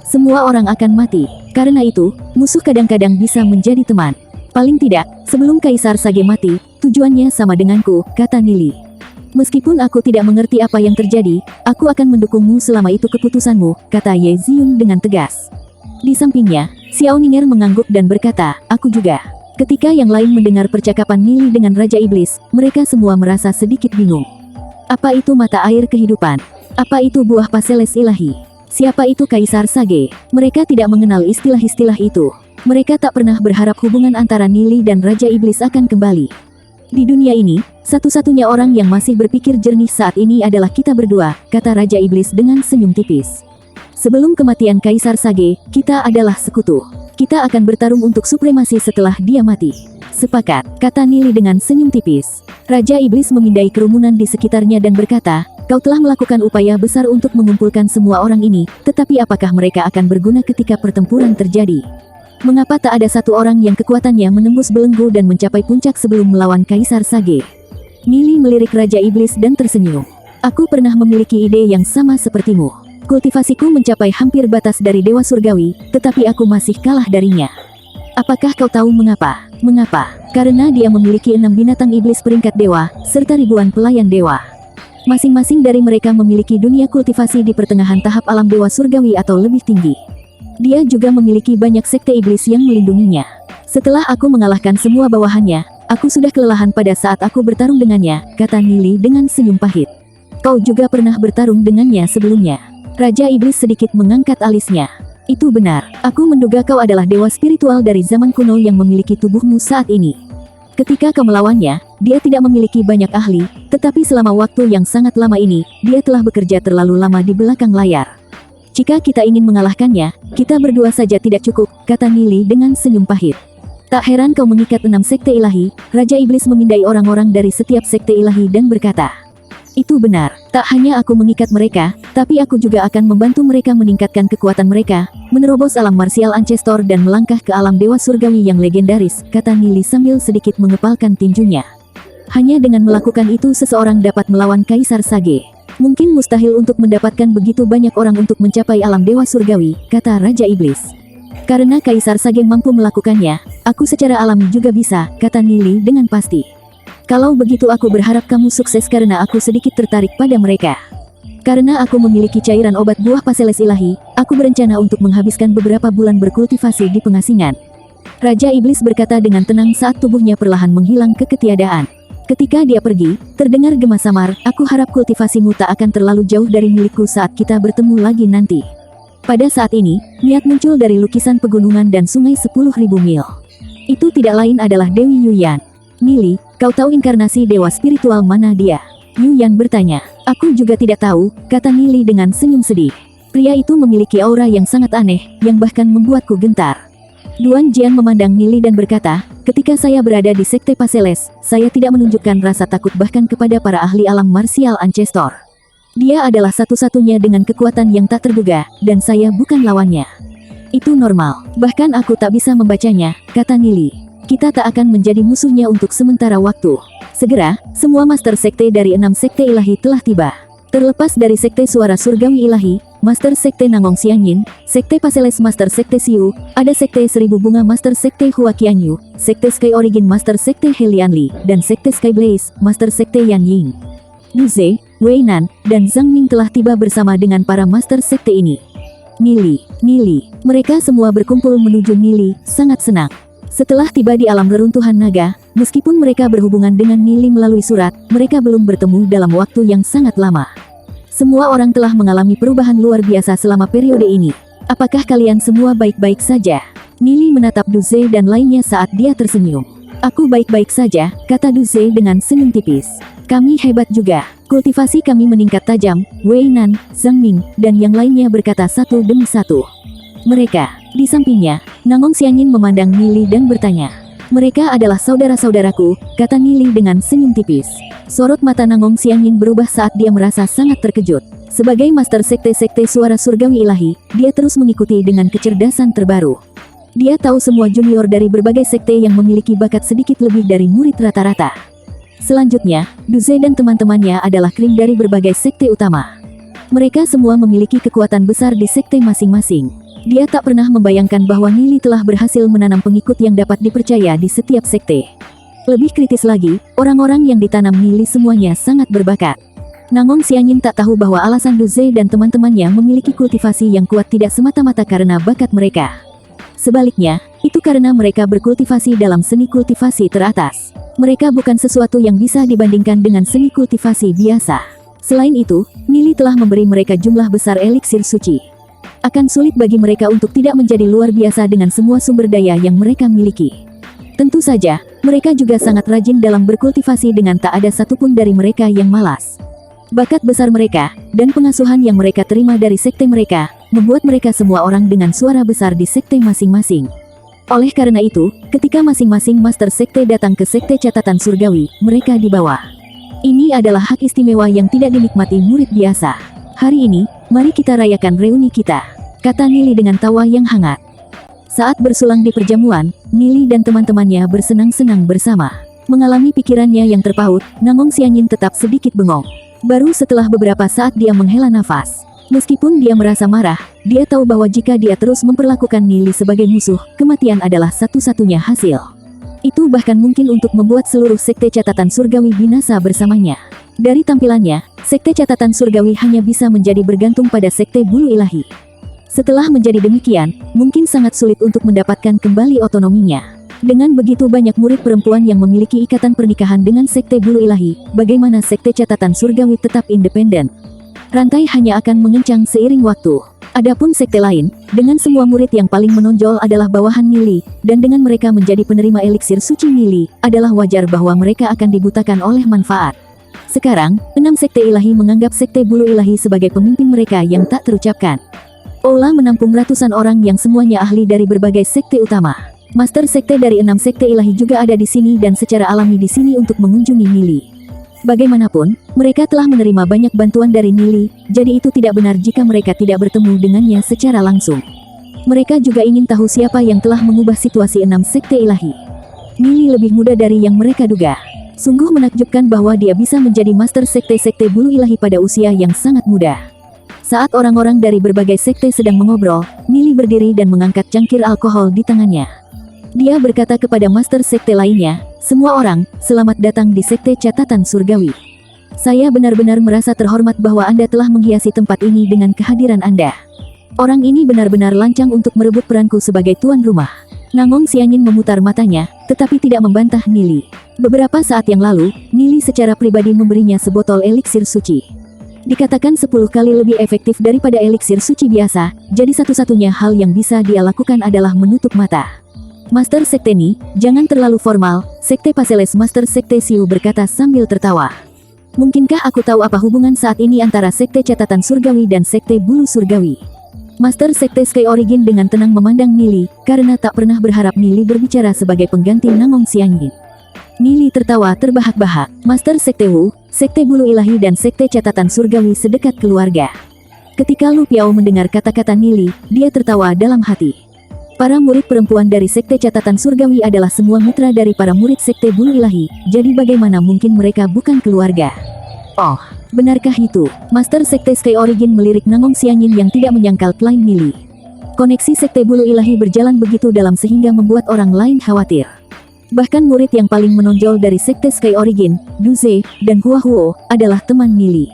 Semua orang akan mati. Karena itu, musuh kadang-kadang bisa menjadi teman. Paling tidak, sebelum Kaisar Sage mati, tujuannya sama denganku, kata Nili. Meskipun aku tidak mengerti apa yang terjadi, aku akan mendukungmu selama itu keputusanmu, kata Ye Ziyun dengan tegas. Di sampingnya, Xiao Ninger mengangguk dan berkata, aku juga. Ketika yang lain mendengar percakapan Nili dengan Raja Iblis, mereka semua merasa sedikit bingung. Apa itu mata air kehidupan? Apa itu buah Paseles ilahi? Siapa itu Kaisar Sage? Mereka tidak mengenal istilah-istilah itu. Mereka tak pernah berharap hubungan antara Nili dan Raja Iblis akan kembali. Di dunia ini, satu-satunya orang yang masih berpikir jernih saat ini adalah kita berdua, kata Raja Iblis dengan senyum tipis. Sebelum kematian Kaisar Sage, kita adalah sekutu. Kita akan bertarung untuk supremasi setelah dia mati. Sepakat, kata Nili dengan senyum tipis. Raja Iblis memindai kerumunan di sekitarnya dan berkata, kau telah melakukan upaya besar untuk mengumpulkan semua orang ini, tetapi apakah mereka akan berguna ketika pertempuran terjadi? Mengapa tak ada satu orang yang kekuatannya menembus belenggu dan mencapai puncak sebelum melawan Kaisar Sage? Nili melirik Raja Iblis dan tersenyum. Aku pernah memiliki ide yang sama sepertimu. Kultivasiku mencapai hampir batas dari Dewa Surgawi, tetapi aku masih kalah darinya. Apakah kau tahu mengapa? Mengapa? Karena dia memiliki 6 binatang iblis peringkat dewa, serta ribuan pelayan dewa. Masing-masing dari mereka memiliki dunia kultivasi di pertengahan tahap alam Dewa Surgawi atau lebih tinggi. Dia juga memiliki banyak sekte iblis yang melindunginya. Setelah aku mengalahkan semua bawahannya, aku sudah kelelahan pada saat aku bertarung dengannya, kata Nili dengan senyum pahit. Kau juga pernah bertarung dengannya sebelumnya. Raja Iblis sedikit mengangkat alisnya. Itu benar, aku menduga kau adalah dewa spiritual dari zaman kuno yang memiliki tubuhmu saat ini. Ketika kau melawannya, dia tidak memiliki banyak ahli, tetapi selama waktu yang sangat lama ini, dia telah bekerja terlalu lama di belakang layar. Jika kita ingin mengalahkannya, kita berdua saja tidak cukup, kata Nili dengan senyum pahit. Tak heran kau mengikat 6 sekte ilahi. Raja Iblis memindai orang-orang dari setiap sekte ilahi dan berkata, itu benar, tak hanya aku mengikat mereka, tapi aku juga akan membantu mereka meningkatkan kekuatan mereka, menerobos alam marsial ancestor dan melangkah ke alam Dewa Surgawi yang legendaris, kata Nili sambil sedikit mengepalkan tinjunya. Hanya dengan melakukan itu seseorang dapat melawan Kaisar Sage. Mungkin mustahil untuk mendapatkan begitu banyak orang untuk mencapai alam dewa surgawi, kata Raja Iblis. Karena Kaisar Sage mampu melakukannya, aku secara alami juga bisa, kata Nili dengan pasti. Kalau begitu aku berharap kamu sukses karena aku sedikit tertarik pada mereka. Karena aku memiliki cairan obat buah Paseles ilahi, aku berencana untuk menghabiskan beberapa bulan berkultivasi di pengasingan. Raja Iblis berkata dengan tenang saat tubuhnya perlahan menghilang ke ketiadaan. Ketika dia pergi, terdengar gema samar, aku harap kultivasimu tak akan terlalu jauh dari milikku saat kita bertemu lagi nanti. Pada saat ini, niat muncul dari lukisan pegunungan dan sungai 10.000 mil. Itu tidak lain adalah Dewi Yuyan. Nili, kau tahu inkarnasi dewa spiritual mana dia? Yuyan bertanya. Aku juga tidak tahu, kata Nili dengan senyum sedih. Pria itu memiliki aura yang sangat aneh, yang bahkan membuatku gentar. Duan Jian memandang Nili dan berkata, ketika saya berada di Sekte Paseles, saya tidak menunjukkan rasa takut bahkan kepada para ahli alam martial ancestor. Dia adalah satu-satunya dengan kekuatan yang tak terduga, dan saya bukan lawannya. Itu normal, bahkan aku tak bisa membacanya, kata Nili. Kita tak akan menjadi musuhnya untuk sementara waktu. Segera, semua master sekte dari 6 sekte ilahi telah tiba. Terlepas dari Sekte Suara Surgawi Ilahi, Master Sekte Nangong Xianyin, Sekte Paseles Master Sekte Siu, ada Sekte Seribu Bunga Master Sekte Hua Qianyu, Sekte Sky Origin Master Sekte Helianli, dan Sekte Sky Blaze, Master Sekte Yan Ying. Duze, Wei Nan, dan Zhang Ning telah tiba bersama dengan para Master Sekte ini. Nili, mereka semua berkumpul menuju Nili, sangat senang. Setelah tiba di alam reruntuhan naga, meskipun mereka berhubungan dengan Nili melalui surat, mereka belum bertemu dalam waktu yang sangat lama. Semua orang telah mengalami perubahan luar biasa selama periode ini. Apakah kalian semua baik-baik saja? Nili menatap Duze dan lainnya saat dia tersenyum. Aku baik-baik saja, kata Duze dengan senyum tipis. Kami hebat juga. Kultivasi kami meningkat tajam, Wei Nan, Zhang Ning, dan yang lainnya berkata satu demi satu. Mereka, di sampingnya, Nangong Xianyin memandang Nili dan bertanya. Mereka adalah saudara-saudaraku, kata Nili dengan senyum tipis. Sorot mata Nangong Xianyin berubah saat dia merasa sangat terkejut. Sebagai Master Sekte-Sekte Suara Surgawi Ilahi, dia terus mengikuti dengan kecerdasan terbaru. Dia tahu semua junior dari berbagai sekte yang memiliki bakat sedikit lebih dari murid rata-rata. Selanjutnya, Duze dan teman-temannya adalah krim dari berbagai sekte utama. Mereka semua memiliki kekuatan besar di sekte masing-masing. Dia tak pernah membayangkan bahwa Nili telah berhasil menanam pengikut yang dapat dipercaya di setiap sekte. Lebih kritis lagi, orang-orang yang ditanam Nili semuanya sangat berbakat. Nangong Xianyin tak tahu bahwa alasan Duze dan teman-temannya memiliki kultivasi yang kuat tidak semata-mata karena bakat mereka. Sebaliknya, itu karena mereka berkultivasi dalam seni kultivasi teratas. Mereka bukan sesuatu yang bisa dibandingkan dengan seni kultivasi biasa. Selain itu, Nili telah memberi mereka jumlah besar eliksir suci. Akan sulit bagi mereka untuk tidak menjadi luar biasa dengan semua sumber daya yang mereka miliki. Tentu saja, mereka juga sangat rajin dalam berkultivasi dengan tak ada satupun dari mereka yang malas. Bakat besar mereka, dan pengasuhan yang mereka terima dari sekte mereka, membuat mereka semua orang dengan suara besar di sekte masing-masing. Oleh karena itu, ketika masing-masing master sekte datang ke sekte catatan surgawi, mereka dibawa. Ini adalah hak istimewa yang tidak dinikmati murid biasa. Hari ini, mari kita rayakan reuni kita, kata Nili dengan tawa yang hangat. Saat bersulang di perjamuan, Nili dan teman-temannya bersenang-senang bersama. Mengalami pikirannya yang terpaut, Nangong Xianyin tetap sedikit bengong. Baru setelah beberapa saat dia menghela nafas. Meskipun dia merasa marah, dia tahu bahwa jika dia terus memperlakukan Nili sebagai musuh, kematian adalah satu-satunya hasil. Itu bahkan mungkin untuk membuat seluruh sekte catatan surgawi binasa bersamanya. Dari tampilannya, sekte catatan surgawi hanya bisa menjadi bergantung pada sekte bulu ilahi. Setelah menjadi demikian, mungkin sangat sulit untuk mendapatkan kembali otonominya. Dengan begitu banyak murid perempuan yang memiliki ikatan pernikahan dengan sekte bulu ilahi, bagaimana sekte catatan surgawi tetap independen? Rantai hanya akan mengencang seiring waktu. Adapun sekte lain, dengan semua murid yang paling menonjol adalah bawahan Nili, dan dengan mereka menjadi penerima eliksir suci Nili, adalah wajar bahwa mereka akan dibutakan oleh manfaat. Sekarang, 6 sekte ilahi menganggap sekte bulu ilahi sebagai pemimpin mereka yang tak terucapkan. Aula menampung ratusan orang yang semuanya ahli dari berbagai sekte utama. Master sekte dari 6 sekte ilahi juga ada di sini dan secara alami di sini untuk mengunjungi Nili. Bagaimanapun, mereka telah menerima banyak bantuan dari Nili, jadi itu tidak benar jika mereka tidak bertemu dengannya secara langsung. Mereka juga ingin tahu siapa yang telah mengubah situasi 6 sekte ilahi. Nili lebih muda dari yang mereka duga. Sungguh menakjubkan bahwa dia bisa menjadi master sekte-sekte bulu ilahi pada usia yang sangat muda. Saat orang-orang dari berbagai sekte sedang mengobrol, Nili berdiri dan mengangkat cangkir alkohol di tangannya. Dia berkata kepada master sekte lainnya, "Semua orang, selamat datang di sekte catatan surgawi. Saya benar-benar merasa terhormat bahwa Anda telah menghiasi tempat ini dengan kehadiran Anda." Orang ini benar-benar lancang untuk merebut peranku sebagai tuan rumah. Nangong Xianyin memutar matanya, tetapi tidak membantah Nili. Beberapa saat yang lalu, Nili secara pribadi memberinya sebotol eliksir suci. Dikatakan 10 kali lebih efektif daripada eliksir suci biasa, jadi satu-satunya hal yang bisa dia lakukan adalah menutup mata. "Master Sekte Ni, jangan terlalu formal," Sekte Paseles Master Sekte Siu berkata sambil tertawa. "Mungkinkah aku tahu apa hubungan saat ini antara Sekte Catatan Surgawi dan Sekte Bulu Surgawi?" Master Sekte Sky Origin dengan tenang memandang Nili, karena tak pernah berharap Nili berbicara sebagai pengganti Nangong Xianyin. Nili tertawa terbahak-bahak. Master Sekte Wu, Sekte Bulu Ilahi dan Sekte Catatan Surgawi sedekat keluarga. Ketika Lu Piao mendengar kata-kata Nili, dia tertawa dalam hati. Para murid perempuan dari Sekte Catatan Surgawi adalah semua mitra dari para murid Sekte Bulu Ilahi, jadi bagaimana mungkin mereka bukan keluarga? Oh, benarkah itu? Master Sekte Sky Origin melirik Nangong Xianyin yang tidak menyangkal klaim Nili. Koneksi Sekte Bulu Ilahi berjalan begitu dalam sehingga membuat orang lain khawatir. Bahkan murid yang paling menonjol dari Sekte Sky Origin, Du Ze, dan Hua Huo, adalah teman Nili.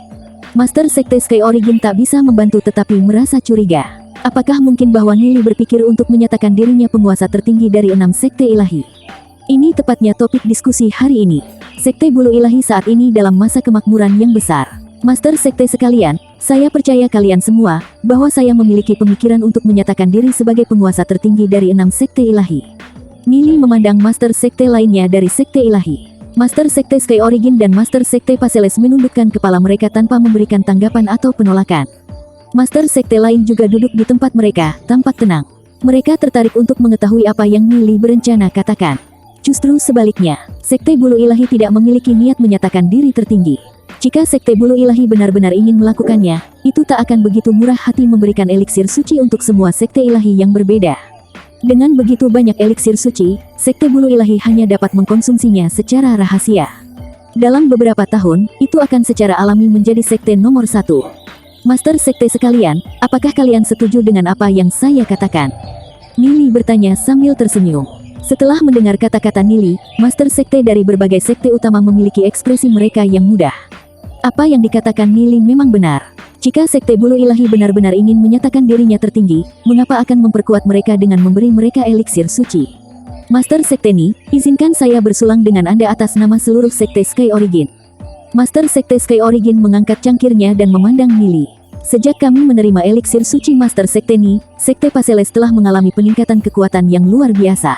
Master Sekte Sky Origin tak bisa membantu tetapi merasa curiga. Apakah mungkin bahwa Nili berpikir untuk menyatakan dirinya penguasa tertinggi dari 6 Sekte Ilahi? Ini tepatnya topik diskusi hari ini. Sekte Bulu Ilahi saat ini dalam masa kemakmuran yang besar. Master Sekte sekalian, saya percaya kalian semua, bahwa saya memiliki pemikiran untuk menyatakan diri sebagai penguasa tertinggi dari 6 Sekte Ilahi. Nili memandang Master Sekte lainnya dari Sekte Ilahi. Master Sekte Sky Origin dan Master Sekte Paseles menundukkan kepala mereka tanpa memberikan tanggapan atau penolakan. Master Sekte lain juga duduk di tempat mereka, tampak tenang. Mereka tertarik untuk mengetahui apa yang Nili berencana katakan. Justru sebaliknya, Sekte Bulu Ilahi tidak memiliki niat menyatakan diri tertinggi. Jika Sekte Bulu Ilahi benar-benar ingin melakukannya, itu tak akan begitu murah hati memberikan eliksir suci untuk semua Sekte Ilahi yang berbeda. Dengan begitu banyak eliksir suci, Sekte Bulu Ilahi hanya dapat mengkonsumsinya secara rahasia. Dalam beberapa tahun, itu akan secara alami menjadi sekte nomor 1. Master Sekte sekalian, apakah kalian setuju dengan apa yang saya katakan? Nili bertanya sambil tersenyum. Setelah mendengar kata-kata Nili, Master Sekte dari berbagai sekte utama memiliki ekspresi mereka yang mudah. Apa yang dikatakan Nili memang benar. Jika Sekte Bulu Ilahi benar-benar ingin menyatakan dirinya tertinggi, mengapa akan memperkuat mereka dengan memberi mereka eliksir suci? Master Sekte Ni, izinkan saya bersulang dengan Anda atas nama seluruh Sekte Sky Origin. Master Sekte Sky Origin mengangkat cangkirnya dan memandang Nili. Sejak kami menerima eliksir suci Master Sekte Ni, Sekte Paseles telah mengalami peningkatan kekuatan yang luar biasa.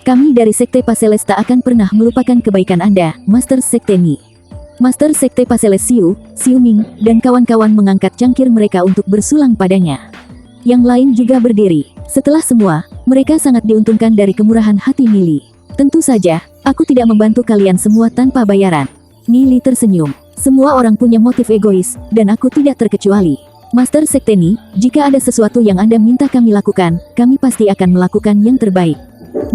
Kami dari Sekte Paseles tak akan pernah melupakan kebaikan Anda, Master Sekte Ni. Master Sekte Paseles Siu, Siu Ming, dan kawan-kawan mengangkat cangkir mereka untuk bersulang padanya. Yang lain juga berdiri. Setelah semua, mereka sangat diuntungkan dari kemurahan hati Nili. Tentu saja, aku tidak membantu kalian semua tanpa bayaran. Nili tersenyum. Semua orang punya motif egois, dan aku tidak terkecuali. Master Sekte Ni, jika ada sesuatu yang Anda minta kami lakukan, kami pasti akan melakukan yang terbaik.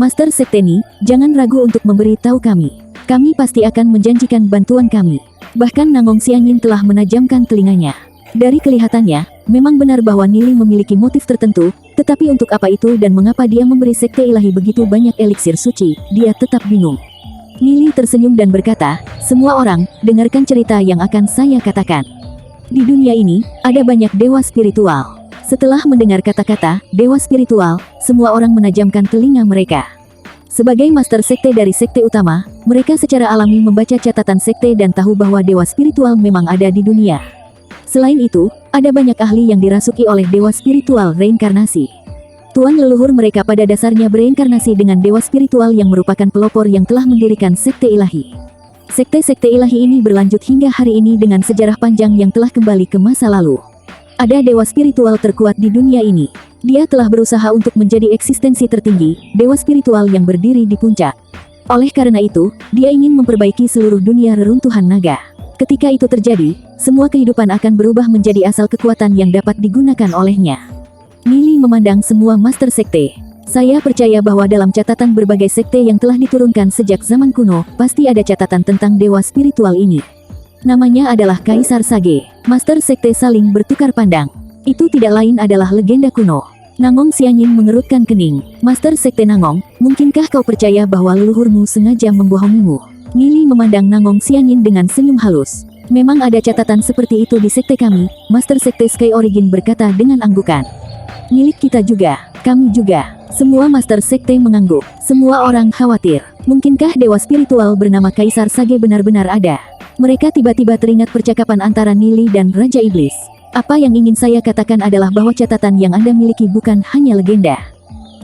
Master Sekte Ni, jangan ragu untuk memberi tahu kami. Kami pasti akan menjanjikan bantuan kami. Bahkan Nangong Xianyin telah menajamkan telinganya. Dari kelihatannya, memang benar bahwa Nili memiliki motif tertentu, tetapi untuk apa itu dan mengapa dia memberi Sekte Ilahi begitu banyak eliksir suci, dia tetap bingung. Nili tersenyum dan berkata, "Semua orang, dengarkan cerita yang akan saya katakan. Di dunia ini, ada banyak dewa spiritual." Setelah mendengar kata-kata dewa spiritual, semua orang menajamkan telinga mereka. Sebagai master sekte dari sekte utama, mereka secara alami membaca catatan sekte dan tahu bahwa dewa spiritual memang ada di dunia. Selain itu, ada banyak ahli yang dirasuki oleh dewa spiritual reinkarnasi. Tuan leluhur mereka pada dasarnya bereinkarnasi dengan dewa spiritual yang merupakan pelopor yang telah mendirikan sekte ilahi. Sekte-sekte ilahi ini berlanjut hingga hari ini dengan sejarah panjang yang telah kembali ke masa lalu. Ada dewa spiritual terkuat di dunia ini. Dia telah berusaha untuk menjadi eksistensi tertinggi, dewa spiritual yang berdiri di puncak. Oleh karena itu, dia ingin memperbaiki seluruh dunia reruntuhan naga. Ketika itu terjadi, semua kehidupan akan berubah menjadi asal kekuatan yang dapat digunakan olehnya. Nili memandang semua master sekte. Saya percaya bahwa dalam catatan berbagai sekte yang telah diturunkan sejak zaman kuno, pasti ada catatan tentang dewa spiritual ini. Namanya adalah Kaisar Sage. Master sekte saling bertukar pandang. Itu tidak lain adalah legenda kuno. Nangong Xianyin mengerutkan kening. Master sekte Nangong, mungkinkah kau percaya bahwa leluhurmu sengaja membohongimu? Nili memandang Nangong Xianyin dengan senyum halus. Memang ada catatan seperti itu di sekte kami, Master sekte Sky Origin berkata dengan anggukan. Milik kita juga, kami juga. Semua master sekte mengangguk. Semua orang khawatir. Mungkinkah dewa spiritual bernama Kaisar Sage benar-benar ada? Mereka tiba-tiba teringat percakapan antara Nili dan Raja Iblis. Apa yang ingin saya katakan adalah bahwa catatan yang Anda miliki bukan hanya legenda.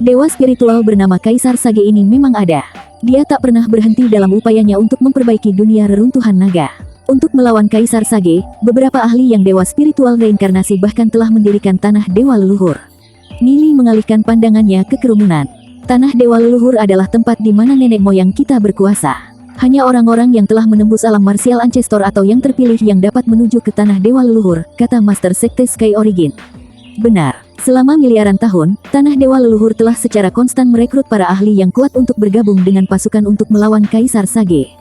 Dewa spiritual bernama Kaisar Sage ini memang ada. Dia tak pernah berhenti dalam upayanya untuk memperbaiki dunia reruntuhan naga. Untuk melawan Kaisar Sage, beberapa ahli yang dewa spiritual reinkarnasi bahkan telah mendirikan tanah dewa leluhur. Nili mengalihkan pandangannya ke kerumunan. Tanah dewa leluhur adalah tempat di mana nenek moyang kita berkuasa. Hanya orang-orang yang telah menembus alam martial ancestor atau yang terpilih yang dapat menuju ke tanah dewa leluhur, kata Master Sekte Sky Origin. Benar, selama miliaran tahun, tanah dewa leluhur telah secara konstan merekrut para ahli yang kuat untuk bergabung dengan pasukan untuk melawan Kaisar Sage.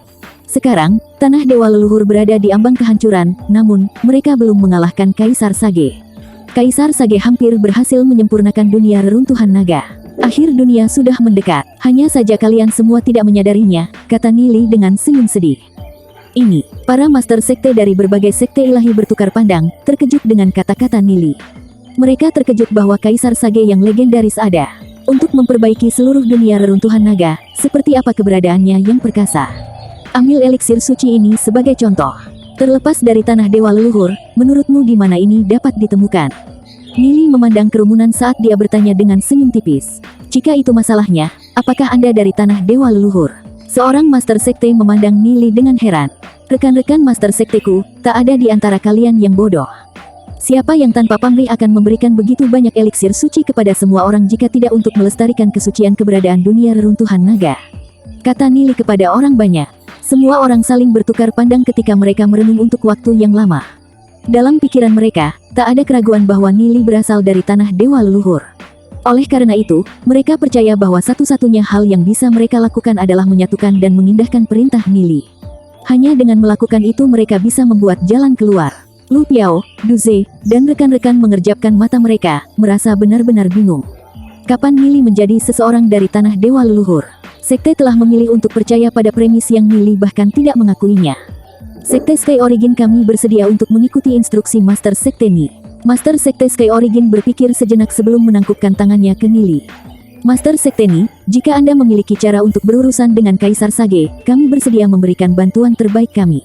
Sekarang, tanah dewa leluhur berada di ambang kehancuran, namun, mereka belum mengalahkan Kaisar Sage. Kaisar Sage hampir berhasil menyempurnakan dunia reruntuhan naga. Akhir dunia sudah mendekat, hanya saja kalian semua tidak menyadarinya, kata Nili dengan senyum sedih. Ini, para master sekte dari berbagai sekte ilahi bertukar pandang, terkejut dengan kata-kata Nili. Mereka terkejut bahwa Kaisar Sage yang legendaris ada. Untuk memperbaiki seluruh dunia reruntuhan naga, seperti apa keberadaannya yang perkasa. Ambil eliksir suci ini sebagai contoh. Terlepas dari tanah dewa leluhur, menurutmu di mana ini dapat ditemukan? Nili memandang kerumunan saat dia bertanya dengan senyum tipis. Jika itu masalahnya, apakah Anda dari tanah dewa leluhur? Seorang master sekte memandang Nili dengan heran. Rekan-rekan master sekteku, tak ada di antara kalian yang bodoh. Siapa yang tanpa pamrih akan memberikan begitu banyak eliksir suci kepada semua orang jika tidak untuk melestarikan kesucian keberadaan dunia reruntuhan naga? Kata Nili kepada orang banyak. Semua orang saling bertukar pandang ketika mereka merenung untuk waktu yang lama. Dalam pikiran mereka, tak ada keraguan bahwa Nili berasal dari tanah dewa leluhur. Oleh karena itu, mereka percaya bahwa satu-satunya hal yang bisa mereka lakukan adalah menyatukan dan mengindahkan perintah Nili. Hanya dengan melakukan itu mereka bisa membuat jalan keluar. Lu Piao, Duze, dan rekan-rekan mengerjapkan mata mereka, merasa benar-benar bingung. Kapan Nili menjadi seseorang dari tanah dewa leluhur? Sekte telah memilih untuk percaya pada premis yang Nili bahkan tidak mengakuinya. Sekte Sky Origin kami bersedia untuk mengikuti instruksi Master Sekte Ni. Master Sekte Sky Origin berpikir sejenak sebelum menangkupkan tangannya ke Nili. Master Sekte Ni, jika Anda memiliki cara untuk berurusan dengan Kaisar Sage, kami bersedia memberikan bantuan terbaik kami.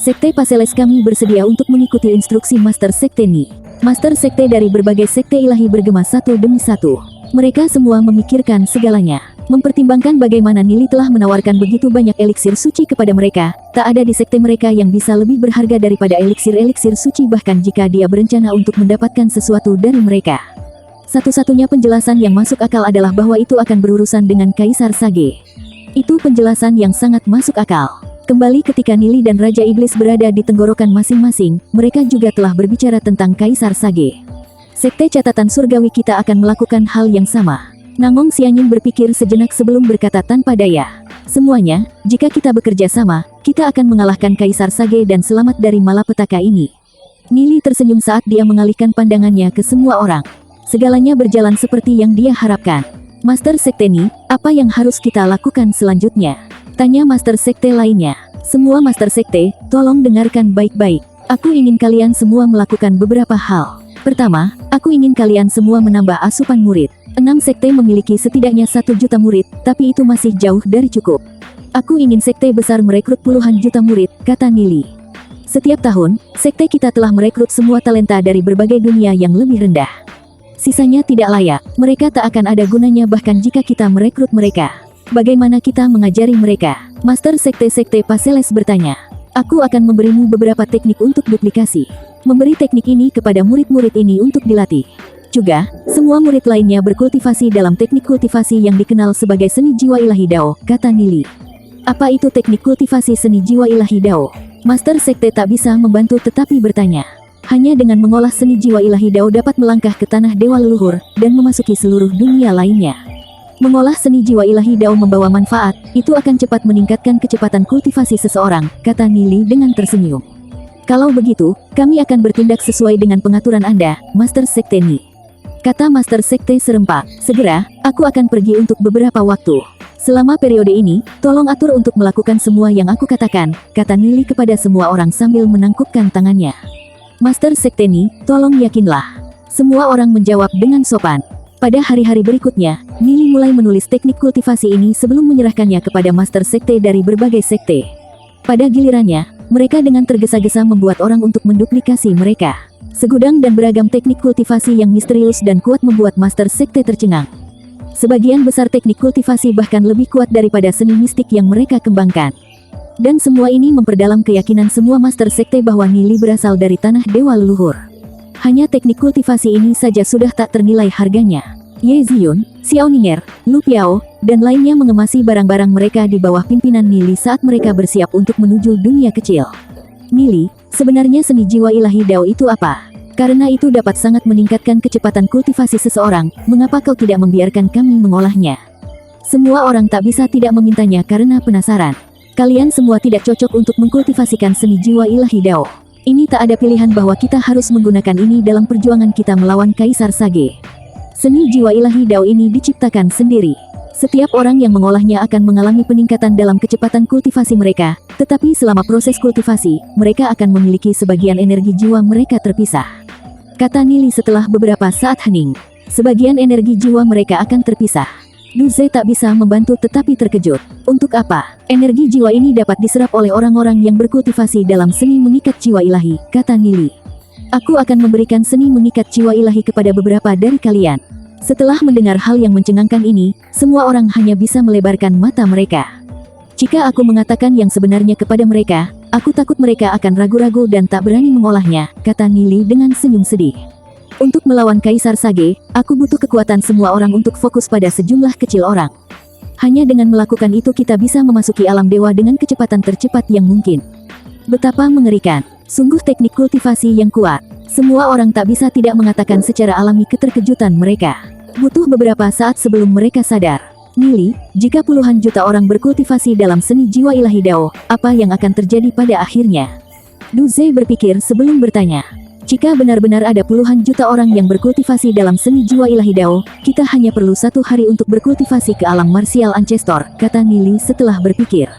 Sekte Paseles kami bersedia untuk mengikuti instruksi Master Sekte Ni. Master Sekte dari berbagai sekte ilahi bergema satu demi satu. Mereka semua memikirkan segalanya. Mempertimbangkan bagaimana Nili telah menawarkan begitu banyak eliksir suci kepada mereka, tak ada di sekte mereka yang bisa lebih berharga daripada eliksir-eliksir suci bahkan jika dia berencana untuk mendapatkan sesuatu dari mereka. Satu-satunya penjelasan yang masuk akal adalah bahwa itu akan berurusan dengan Kaisar Sage. Itu penjelasan yang sangat masuk akal. Kembali ketika Nili dan Raja Iblis berada di tenggorokan masing-masing, mereka juga telah berbicara tentang Kaisar Sage. Sekte catatan surgawi kita akan melakukan hal yang sama. Nangong Xianyin berpikir sejenak sebelum berkata tanpa daya. Semuanya, jika kita bekerja sama, kita akan mengalahkan Kaisar Sage dan selamat dari malapetaka ini. Nili tersenyum saat dia mengalihkan pandangannya ke semua orang. Segalanya berjalan seperti yang dia harapkan. Master Sekte Ni, apa yang harus kita lakukan selanjutnya? Tanya Master Sekte lainnya. Semua Master Sekte, tolong dengarkan baik-baik. Aku ingin kalian semua melakukan beberapa hal. Pertama, aku ingin kalian semua menambah asupan murid. 6 sekte memiliki setidaknya 1 juta murid, tapi itu masih jauh dari cukup. Aku ingin sekte besar merekrut puluhan juta murid, kata Nili. Setiap tahun, sekte kita telah merekrut semua talenta dari berbagai dunia yang lebih rendah. Sisanya tidak layak, mereka tak akan ada gunanya bahkan jika kita merekrut mereka. Bagaimana kita mengajari mereka? Master Sekte-Sekte Paseles bertanya. Aku akan memberimu beberapa teknik untuk duplikasi. Memberi teknik ini kepada murid-murid ini untuk dilatih. Juga, semua murid lainnya berkultivasi dalam teknik kultivasi yang dikenal sebagai seni jiwa ilahi Dao, kata Nili. Apa itu teknik kultivasi seni jiwa ilahi Dao? Master Sekte tak bisa membantu tetapi bertanya. Hanya dengan mengolah seni jiwa ilahi Dao dapat melangkah ke tanah dewa leluhur, dan memasuki seluruh dunia lainnya. Mengolah seni jiwa ilahi Dao membawa manfaat, itu akan cepat meningkatkan kecepatan kultivasi seseorang, kata Nili dengan tersenyum. Kalau begitu, kami akan bertindak sesuai dengan pengaturan Anda, Master Sekte Ni. Kata Master Sekte serempak, segera, aku akan pergi untuk beberapa waktu. Selama periode ini, tolong atur untuk melakukan semua yang aku katakan, kata Nili kepada semua orang sambil menangkupkan tangannya. Master Sekte Ni, tolong yakinlah. Semua orang menjawab dengan sopan. Pada hari-hari berikutnya, Nili mulai menulis teknik kultivasi ini sebelum menyerahkannya kepada Master Sekte dari berbagai sekte. Pada gilirannya, mereka dengan tergesa-gesa membuat orang untuk menduplikasi mereka. Segudang dan beragam teknik kultivasi yang misterius dan kuat membuat Master Sekte tercengang. Sebagian besar teknik kultivasi bahkan lebih kuat daripada seni mistik yang mereka kembangkan. Dan semua ini memperdalam keyakinan semua Master Sekte bahwa Nili berasal dari tanah dewa leluhur. Hanya teknik kultivasi ini saja sudah tak ternilai harganya. Ye Ziyun, Xiao Ninger, Lu Piao, dan lainnya mengemasi barang-barang mereka di bawah pimpinan Nili saat mereka bersiap untuk menuju dunia kecil. Nili, sebenarnya seni jiwa ilahi Dao itu apa? Karena itu dapat sangat meningkatkan kecepatan kultivasi seseorang, mengapa kau tidak membiarkan kami mengolahnya? Semua orang tak bisa tidak memintanya karena penasaran. Kalian semua tidak cocok untuk mengkultivasikan seni jiwa ilahi Dao. Ini tak ada pilihan bahwa kita harus menggunakan ini dalam perjuangan kita melawan Kaisar Sage. Seni jiwa ilahi Dao ini diciptakan sendiri. Setiap orang yang mengolahnya akan mengalami peningkatan dalam kecepatan kultivasi mereka, tetapi selama proses kultivasi, mereka akan memiliki sebagian energi jiwa mereka terpisah. Kata Nili setelah beberapa saat hening. Sebagian energi jiwa mereka akan terpisah. Du Ze tak bisa membantu tetapi terkejut. Untuk apa? Energi jiwa ini dapat diserap oleh orang-orang yang berkultivasi dalam seni mengikat jiwa ilahi, kata Nili. Aku akan memberikan seni mengikat jiwa ilahi kepada beberapa dari kalian. Setelah mendengar hal yang mencengangkan ini, semua orang hanya bisa melebarkan mata mereka. Jika aku mengatakan yang sebenarnya kepada mereka, aku takut mereka akan ragu-ragu dan tak berani mengolahnya, kata Nili dengan senyum sedih. Untuk melawan Kaisar Sage, aku butuh kekuatan semua orang untuk fokus pada sejumlah kecil orang. Hanya dengan melakukan itu kita bisa memasuki alam dewa dengan kecepatan tercepat yang mungkin. Betapa mengerikan, sungguh teknik kultivasi yang kuat. Semua orang tak bisa tidak mengatakan secara alami keterkejutan mereka. Butuh beberapa saat sebelum mereka sadar. Nili, jika puluhan juta orang berkultivasi dalam seni jiwa ilahi Dao, apa yang akan terjadi pada akhirnya? Du Ze berpikir sebelum bertanya. Jika benar-benar ada puluhan juta orang yang berkultivasi dalam seni jiwa ilahi Dao, kita hanya perlu 1 hari untuk berkultivasi ke alam martial ancestor, kata Nili setelah berpikir.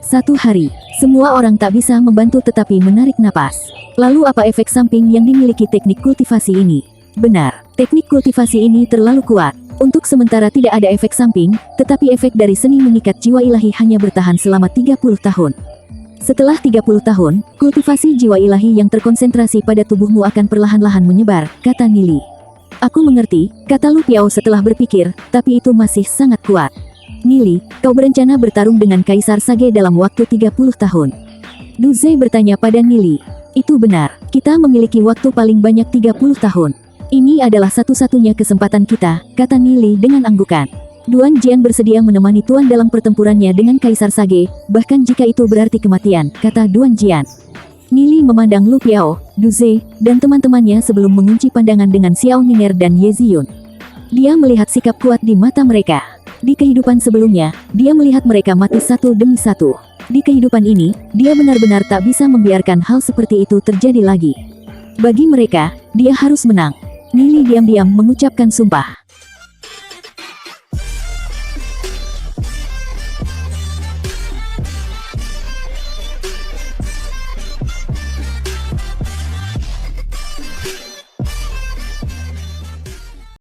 1 hari, semua orang tak bisa membantu tetapi menarik napas. Lalu apa efek samping yang dimiliki teknik kultivasi ini? Benar, teknik kultivasi ini terlalu kuat. Untuk sementara tidak ada efek samping, tetapi efek dari seni mengikat jiwa ilahi hanya bertahan selama 30 tahun. Setelah 30 tahun, kultivasi jiwa ilahi yang terkonsentrasi pada tubuhmu akan perlahan-lahan menyebar, kata Nili. Aku mengerti, kata Lu Piao setelah berpikir, tapi itu masih sangat kuat. Nili, kau berencana bertarung dengan Kaisar Sage dalam waktu 30 tahun. Du Ze bertanya pada Nili. Itu benar, kita memiliki waktu paling banyak 30 tahun. Ini adalah satu-satunya kesempatan kita, kata Nili dengan anggukan. Duan Jian bersedia menemani Tuan dalam pertempurannya dengan Kaisar Sage, bahkan jika itu berarti kematian, kata Duan Jian. Nili memandang Lu Piao, Du Ze, dan teman-temannya sebelum mengunci pandangan dengan Xiao Ninger dan Ye Ziyun. Dia melihat sikap kuat di mata mereka. Di kehidupan sebelumnya, dia melihat mereka mati satu demi satu. Di kehidupan ini, dia benar-benar tak bisa membiarkan hal seperti itu terjadi lagi. Bagi mereka, dia harus menang. Nili diam-diam mengucapkan sumpah.